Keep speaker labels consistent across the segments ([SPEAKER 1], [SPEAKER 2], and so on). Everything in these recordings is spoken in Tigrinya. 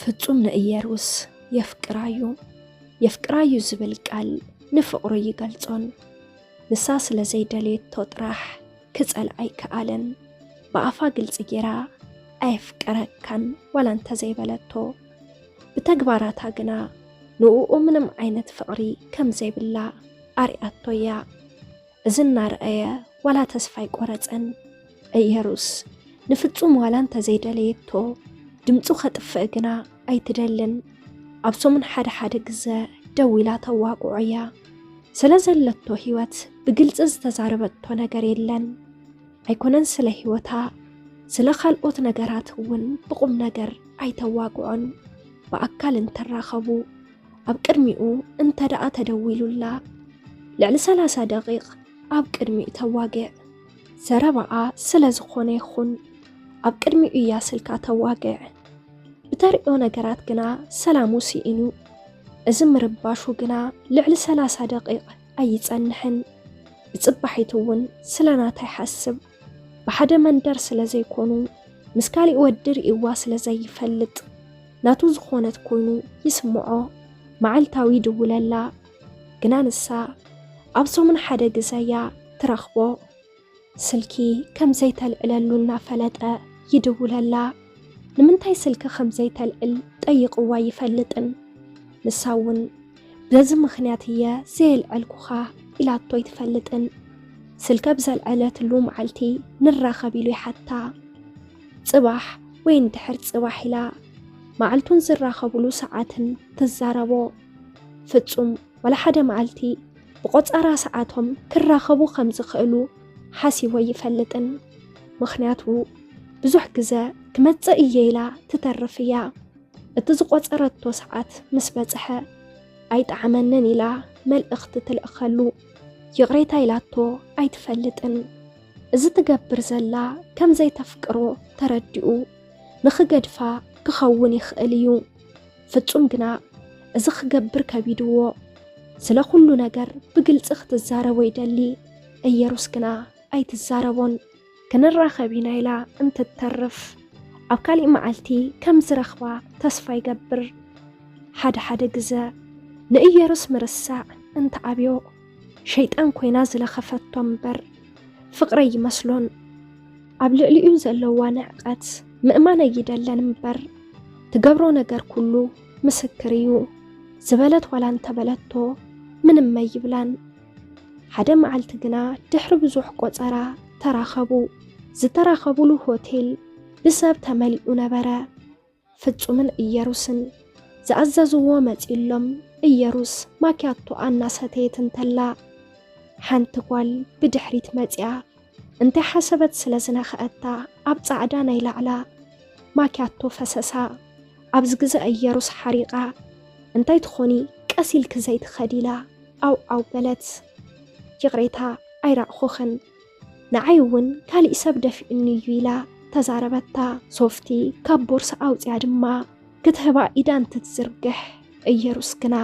[SPEAKER 1] ፍጹም ንኢየሩስ የፍቅራዩ ዝብል ቃል ንፍቅሩ ይገልጾን ንሳ ስለ ዘይደልየቶ ጥራሕ ክጸልዓይ ከኣለን በኣፋ ግልጽ ጌራ ኣይፍቀረካን ዋላ እንተ ዘይበለቶ ብተግባራታ ግና ንኡኡ ምንም ዓይነት ፍቅሪ ከም ዘይብላ ኣርያቶያ እዝና ረአየ ዋላ ተስፋ ይቆረጸን ኢየሩስ ንፍጹም ዋላ እንተ ዘይደልየቶ ድምፁ ኸጥፍእ ግና ኣይትደልን ኣብሶምን ሓደ ግዘ ደው ኢላ ተዋቁዑያ ስለ ዘለቶ ህይወት ብግልጽ ዝተዛረበቶ ነገር የለን ኣይኮነን ስለ ህይወታ ስለ ካልኦት ነገራት እውን ብቁም ነገር ኣይተዋቁዑን በኣካል እንተራኸቡ ኣብ ቅድሚኡ እንተ ደኣ ተደዊሉላ ልዕሊ 30 ደቂቕ ኣብ ቅድሚኡ ተዋግዕ ዘረባኣ ስለ ዝኾነ ይኹን ኣብ ቅድሚኡ እያ ስልካ ተዋግዕ ብተሪኦ ነገራት ግና ሰላሙ ሲኢኑ እዚ ምርባሹ ግና ልዕሊ 30 ደቂቕ ኣይጸንሕን ብጽባሒቱ እውን ስለናታ ይሓስብ ብሓደ መንደር ስለ ዘይኮኑ ምስ ካሊእ ወድር ኢዋ ስለ ዘይፈልጥ ናቱ ዝኾነት ኮይኑ ይስምዖ መዓልታዊ ድውለላ ግና ንሳ ኣብ ሶምን ሓደ ግዘያ ትረኽቦ ስልኪ ከም ዘይተልዕለሉ እናፈለጠ ይድውለላ ንምንታይ ስልኪ ከም ዘይተልዕል ጠይቕዋ ይፈልጥን ንሳ እውን በዚ ምኽንያት እየ ዘየልዕልኩኻ ኢላቶ ይትፈልጥን ስልከ ብዘልዕለትሉ መዓልቲ ንራኸብ ኢሉ ይሓታ ጽባሕ ወይ እንድሕር ጽባሕ ኢላ መዓልቱን ዝራኸብሉ ሰዓትን ትዛረቦ ፍጹም ወላ ሓደ መዓልቲ ብቆፃራ ሰዓቶም ክራኸቡ ከም ዝኽእሉ ሓሲቦ ይፈልጥን ምኽንያቱ ብዙሕ ግዜ ክመጽእ እየ ኢላ ትተርፍ እያ እቲ ዝቆፀረቶ ሰዓት ምስ በጽሐ ኣይጣዕመንን ኢላ መልእኽቲ ትልእኸሉ ይቕሬታ ኢላቶ ኣይትፈልጥን እዚ ትገብር ዘላ ከም ዘይተፍቅሮ ተረዲኡ ንኽገድፋ ክኸውን ይኽእል እዩ ፍጹም ግና እዚ ክገብር ከቢድዎ ስለ ኩሉ ነገር ብግልጽ ክትዛረቦ ይደሊ ኢየሩስ ግና ኣይትዛረቦን ክንራኸብ ኢና ኢላ እንትተርፍ ኣብ ካሊእ መዓልቲ ከም ዝረኽባ ተስፋ ይገብር ሓደ ግዜ ንኢየሩስ ምርሳዕ እንተዓብዮ ሸይጣን ኮይና ዝለኸፈቶ እምበር ፍቕረ ይመስሎን ኣብ ልዕሊኡ ዘለዋ ንዕቐት ምእማን ኣይደለን እምበር ትገብሮ ነገር ኩሉ ምስክር እዩ ዝበለት ዋላ እንተበለቶ ምንም ኣይብላን ሓደ መዓልቲ ግና ድሕሪ ብዙሕ ቆፀራ ተራኸቡ ዝተራኸቡሉ ሆቴል ብሰብ ተመሊኡ ነበረ ፍጹምን ኢየሩስን ዝኣዘዝዎ መጺሎም ኢየሩስ ማኪያቶ ኣናሰተየት እንተላ ሓንቲ ጓል ብድሕሪት መጽያ እንታይ ሓሰበት ስለ ዝነኽአታ ኣብ ጻዕዳ ናይ ላዕላ ማኪያቶ ፈሰሳ ኣብዚ ግዜ ኢየሩስ ሓሪቓ እንታይ ትኾኒ ቀሲልክ ዘይትኸዲላ ኣው በለት ይቕሬታ ኣይራእኹኽን ንዓይ እውን ካሊእ ሰብ ደፊኡኒ እዩ ኢላ ተዛረበታ ሶፍቲ ካብ ቦርሳ ኣውፅያ ድማ ክትህባ ኢዳ እንትትዝርግሕ ኢየሩስ ግና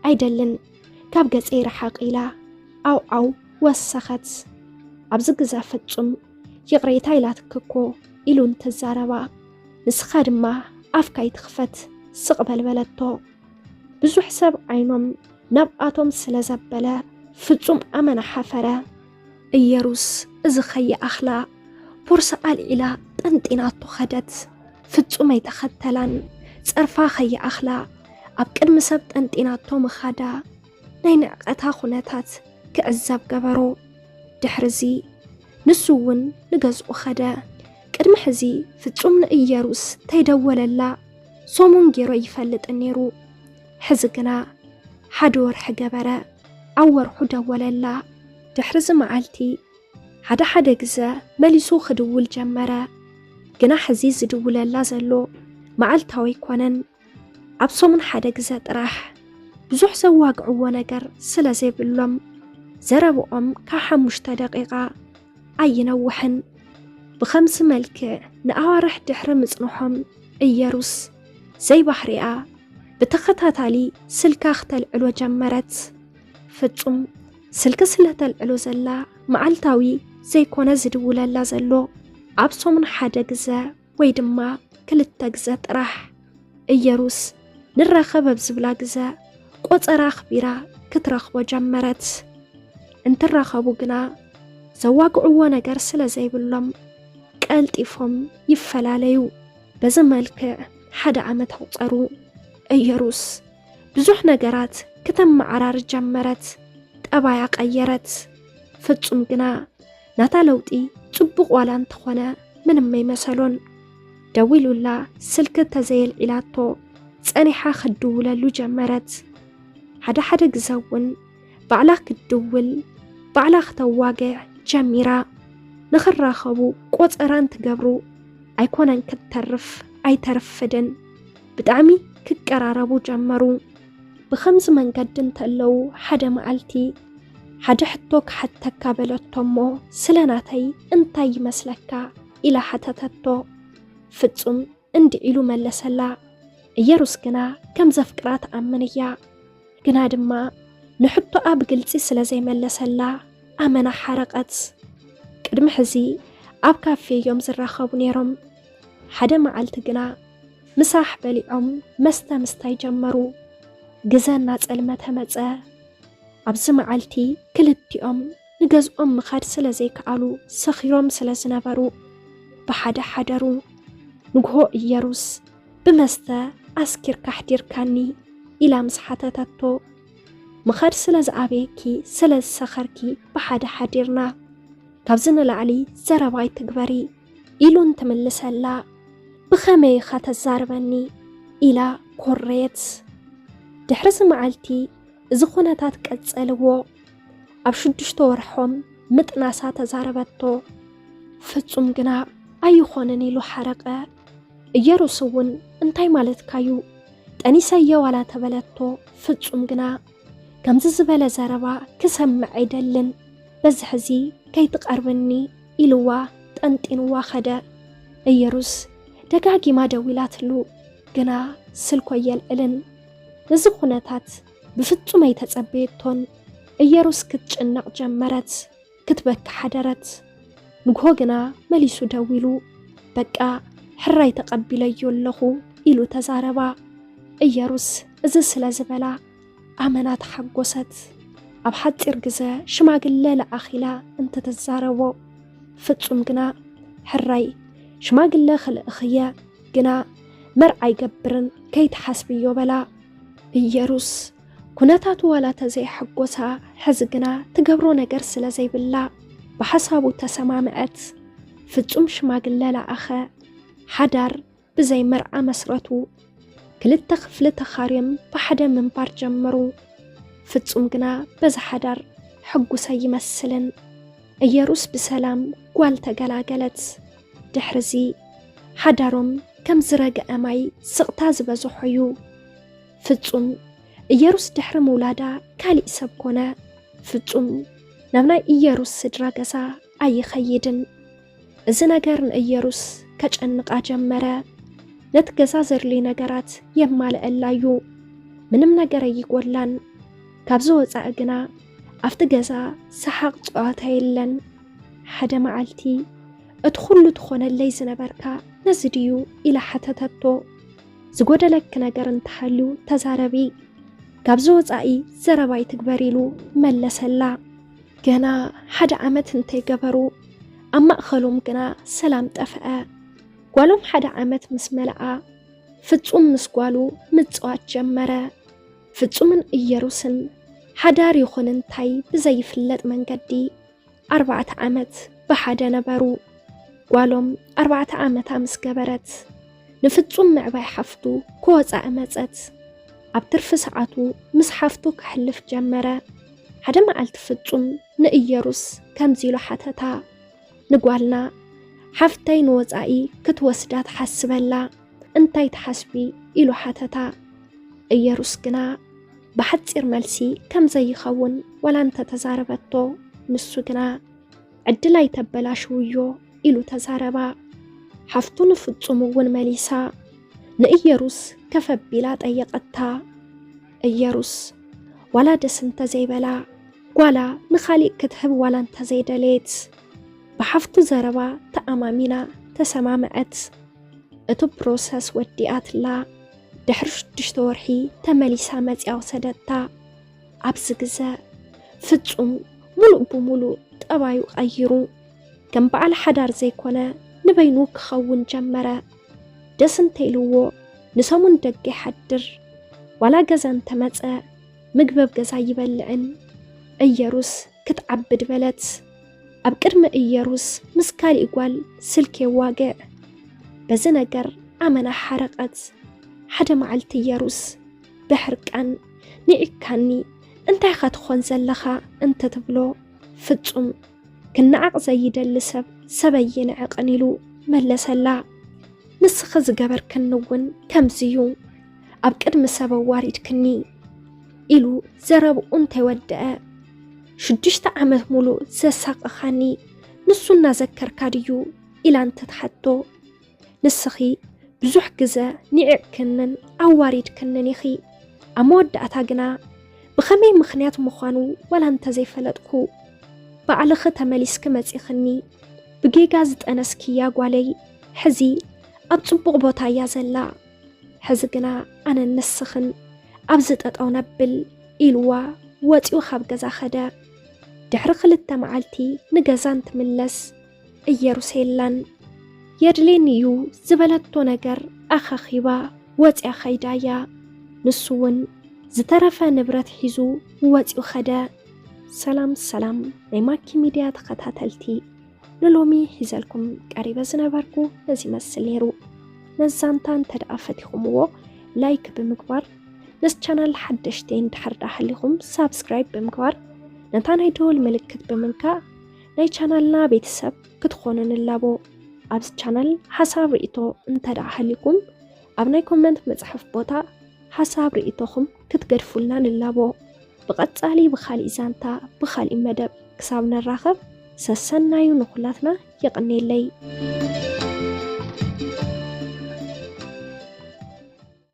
[SPEAKER 1] ኣይደልን ካብ ገጸይ ረሓቕ ኢላ ኣው ወሰኸት ኣብዚ ግዜ ፍጹም ይቕሬታ ኢላ ትክኮ ኢሉ እንትዛረባ ንስኻ ድማ ኣፍካ ይትኽፈት ስቕ በልበለቶ ብዙሕ ሰብ ዓይኖም ናብኣቶም ስለ ዘበለ ፍጹም ኣመና ሓፈረ ኢየሩስ እዚ ኸይኣኽላ ቦርሳ ኣልዒላ ጠንጢናቶ ኸደት ፍጹም ኣይተኸተላን ጸርፋ ኸይኣኽላ ኣብ ቅድሚ ሰብ ጠንጢናቶ ምኻዳ ናይ ንዕቐታ ኩነታት ክዕዘብ ገበሮ ድሕርዚ ንሱ እውን ንገዝኡ ኸደ ቅድሚ ሕዚ ፍጹም ንኢየሩስ ተይደወለላ ሶሙን ጌሮ ይፈልጥ ነይሩ ሕዚ ግና ሓደ ወርሒ ገበረ ኣብ ወርሑ ደወለላ ድሕርዚ መዓልቲ ሓደ ግዜ መሊሱ ክድውል ጀመረ ግና ሕዚ ዝድውለላ ዘሎ መዓልታዊ ኣይኮነን ኣብ ሶሙን ሓደ ግዜ ጥራሕ ብዙሕ ዘዋግዕዎ ነገር ስለ ዘይብሎም ዘረብኦም ካብ 5 ደቂቓ ኣይነውሕን ብኸምዚ መልክዕ ንኣዋርሕ ድሕሪ ምጽንሖም ኢየሩስ ዘይባሕሪኣ ብተኸታታሊ ስልካ ክተልዕሎ ጀመረት ፍጹም ስልኪ ስለተልዕሎ ዘላ መዓልታዊ ዘይኮነ ዝድውለላ ዘሎ ኣብ ሶሙን ሓደ ግዜ ወይ ድማ 2 ግዜ ጥራሕ እየሩስ ንራኸበ ብዝብላ ግዘ ቆፀራ ኣኽቢራ ክትረኽቦ ጀመረት። እንትራኸቡ ግና ዘዋግዕዎ ነገር ስለ ዘይብሎም ቀልጢፎም ይፈላለዩ። በዚ መልክዕ 1 ዓመት ኣቁፀሩ። እየሩስ ብዙሕ ነገራት ከተመዓራር ጀመረት። ጠባያ ቀየረት። ፍጹም ግና ናታ ለውጢ ጽቡቕ ዋላ እንተኾነ ምንም ኣይመሰሎን። ደው ኢሉላ ስልኪ ተዘየልዒላቶ ጸኒሓ ክድውለሉ ጀመረት። ሓደ ግዜ እውን ባዕላ ክድውል ባዕላ ክተዋግዕ ጀሚራ። ንኽራኸቡ ቆፀራን ትገብሩ ኣይኮነን ክትተርፍ ኣይተርፍድን። ብጣዕሚ ክቀራረቡ ጀመሩ። ብኸምዚ መንገዲ እንተለው ሓደ መዓልቲ ሓደ ሕቶ ክሓተካ በለቶሞ ስለናተይ እንታይ ይመስለካ ኢላ ሓተተቶ። ፍጹም እንዲ ኢሉ መለሰላ። እየሩስ ግና ከም ዘፍቅራ ተኣምን እያ። ግና ድማ ንሕቶኣ ብግልፂ ስለ ዘይመለሰላ ኣመና ሓረቐት። ቅድሚ ሕዚ ኣብ ካፌ እዮም ዝራኸቡ ነይሮም። ሓደ መዓልቲ ግና ምሳሕ በሊዖም መስተ ምስታይ ጀመሩ። ግዜ እናጸልመተ መጸ። ኣብዚ መዓልቲ ክልቲኦም ንገዝኦም ምኻድ ስለ ዘይከኣሉ ሰኺሮም ስለ ዝነበሩ ብሓደ ሓደሩ። ንግሆ እየሩስ ብመስተ ኣስኪርካ ሕዲርካኒ ኢላ ምስ ሓተተቶ ምኻድ ስለ ዝኣበየኪ ስለ ዝሰኸርኪ ብሓደ ሓዲርና ካብዚ ንላዕሊ ዘረባይ ትግበሪ ኢሉ እንትምልሰላ ብኸመይ ኢኻ ተዛርበኒ ኢላ ኮረየት። ድሕሪ መዓልቲ እዚ ኩነታት ቀጸልዎ። ኣብ 6 ወርሖም ምጥናሳ ተዛረበቶ። ፍጹም ግና ኣይኾነን ኢሉ ሓረቐ። እየሩስ እውን እንታይ ማለትካዩ ጠኒሰየ ዋላ ተበለቶ። ፍጹም ግና ከምዚ ዝበለ ዘረባ ክሰምዕ ኣይደልን፣ በዚ ሕዚ ከይትቐርብኒ ኢልዋ ጠንጢንዋ ኸደ። እየሩስ ደጋጊማ ደዊላትሉ ግና ስልኮ የልዕልን። ነዚ ኩነታት ብፍጹም ኣይተጸበየቶን። እየሩስ ክትጭነቕ ጀመረት፣ ክትበኪ ሓደረት። ንግሆ ግና መሊሱ ደዊሉ በቃ ሕራይ ተቐቢለዮ ኣለኹ ኢሉ ተዛረባ። እየሩስ እዚ ስለ ዝበላ ኣመና ተሓጐሰት። ኣብ ሓፂር ግዜ ሽማግለ ለኣኺላ እንትትዛረቦ። ፍጹም ግና ሕራይ ሽማግለ ክልእኽየ ግና መርዓ ይገብርን ከይተሓስብዮ በላ። እየሩስ ኩነታቱ ዋላ ተዘይሐጐሳ ሕዚ ግና ትገብሮ ነገር ስለ ዘይብላ ብሓሳቡ ተሰማምዐት። ፍጹም ሽማግለ ለኣኸ። ሓዳር ብዘይ መርዓ መስረቱ 2 ክፍሊ ተኻርዮም ብሓደ ምንባር ጀመሩ። ፍጹም ግና በዚ ሓዳር ሕጉሰ ይመስልን። እየሩስ ብሰላም ጓል ተገላገለት። ድሕርዚ ሓዳሮም ከም ዝረግአ ማይ ስቕታ ዝበዝሖ እዩ። ፍጹም እየሩስ ድሕሪ ምውላዳ ካሊእ ሰብ ኮነ። ፍጹም ናብ ናይ እየሩስ ስድራ ገዛ ኣይኸይድን። እዚ ነገር ንእየሩስ ከጨንቃ ጀመረ። ነቲ ገዛ ዘድልዩ ነገራት የማልአላ እዩ። ምንም ነገር ኣይጎላን። ካብዚ ወፃኢ ግና ኣብቲ ገዛ ሰሓቕ ጨዋታ የለን። ሓደ መዓልቲ እቲ ኩሉ ትኾነለይ ዝነበርካ ነዚ ድዩ ኢላ ሓተተቶ። ዝጎደለክ ነገር እንተሃልዩ ተዛረቢ፣ ካብዚ ወፃኢ ዘረባይ ትግበር ኢሉ መለሰላ። ገና 1 ዓመት እንተይገበሩ ኣብ ማእኸሎም ግና ሰላም ጠፍአ። ጓሎም 1 ዓመት ምስ መልኣ ፍጹም ምስ ጓሉ ምጽዋት ጀመረ። ፍጹምን እየሩስን ሓዳር ይኹን እንታይ ብዘይፍለጥ መንገዲ 4 ዓመት ብሓደ ነበሩ። ጓሎም 4 ዓመታ ምስ ገበረት ንፍጹም ምዕባይ ሓፍቱ ክወፃእ መፀት። ኣብ ትርፊ ሰዓቱ ምስ ሓፍቱ ክሕልፍ ጀመረ። ሓደ መዓልቲ ፍጹም ንእየሩስ ከምዚ ኢሉ ሓተታ፣ ንጓልና ሓፍተይ ንወፃኢ ክትወስዳ ትሓስበላ እንታይ ትሓስቢ ኢሉ ሓተታ። እየሩስ ግና ብሓፂር መልሲ ከም ዘይኸውን ወላ እንተተዛረበቶ ንሱ ግና ዕድላይ ተበላሽውዮ ኢሉ ተዛረባ። ሓፍቱ ንፍጹም እውን መሊሳ ንእየሩስ ከፈቢላ ጠየቐታ። እየሩስ ዋላ ደስ እንተዘይበላ ጓላ ንኻሊእ ክትህብ ዋላ እንተዘይደሌት ብሓፍቱ ዘረባ ተኣማሚና ተሰማምዐት። እቲ ፕሮሰስ ወዲኣትላ ድሕሪ 6 ወርሒ ተመሊሳ መፅያ ወሰደታ ኣብዚ ግዜ ፍጹም ሙሉእ ብሙሉእ ጠባዩ ቀይሩ ከም በዓል ሓዳር ዘይኮነ ንበይኑ ክኸውን ጀመረ ደስ እንተይልዎ ንሰሙን ደገ ይሓድር ዋላ ገዛ እንተመፀ ምግበብ ገዛ ይበልዕን እየሩስ ክትዓብድ በለት ኣብ ቅድሚ እየሩስ ምስ ካሊእ ጓል ስልኪ የዋግዕ በዚ ነገር ኣመና ሓረቐት ሓደ መዓልቲ እየሩስ ብሕርቃን ንዒካኒ እንታይ ኸትኾን ዘለኻ እንትትብሎ ፍጹም ክነዓቕ ዘይደሊ ሰብ ሰበይ ንዕቕን ኢሉ መለሰላ ንስኺ ዝገበርክኒ እውን ከምዝዩ ኣብ ቅድሚ ሰብ ዋሪድክኒ ኢሉ ዘረብኡ እንተይወድአ 6 ዓመት ሙሉእ ዘሳቕኻኒ ንሱ እናዘከርካ ድዩ ኢላ እንትትሓቶ ንስኺ ብዙሕ ግዜ ንዕቕክንን ኣዋሪድክንን ኢኺ ኣብ መወዳእታ ግና ብኸመይ ምኽንያት ምዃኑ ወላ እንተዘይፈለጥኩ ባዕልኺ ተመሊስኪ መፂኽኒ ብጌጋ ዝጠነስክያ ጓለይ ሕዚ ኣብ ጽቡቕ ቦታ እያ ዘላ ሕዚ ግና ኣነ ንስኽን ኣብዚ ጠጠው ነብል ኢልዋ ወፂኡ ካብ ገዛ ኸደ ድሕሪ 2 መዓልቲ ንገዛ እንትምለስ እየሩስ የላን የድሌኒ እዩ ዝበለቶ ነገር ኣኸኺባ ወፂያ ኸይዳያ ንሱ እውን ዝተረፈ ንብረት ሒዙ ወፂኡ ኸደ ሰላም ናይ ማኪ ሚድያ ተኸታተልቲ ንሎሚ ሒዘልኩም ቀሪበ ዝነበርኩ ነዚ መስል ነይሩ ነዛንታ እንተደኣ ፈቲኹምዎ ላይክ ብምግባር ነስ ቻናል ሓደሽቲ እንድሕር ዳሃሊኹም ሳብስክራይብ ብምግባር ነታ ናይ ደወል ምልክት ብምንካእ ናይ ቻናልና ቤተሰብ ክትኾኑ ንላቦ ኣብዚ ቻናል ሓሳብ ርእይቶ እንተደኣ ሃሊኩም ኣብ ናይ ኮመንት መጽሐፍ ቦታ ሓሳብ ርእይቶኹም ክትገድፉልና ንላቦ ብቐጻሊ ብኻሊእ ዛንታ ብኻሊእ መደብ ክሳብ ነራኸብ ሰሰናዩ ንኹላትና ይቕነየለይ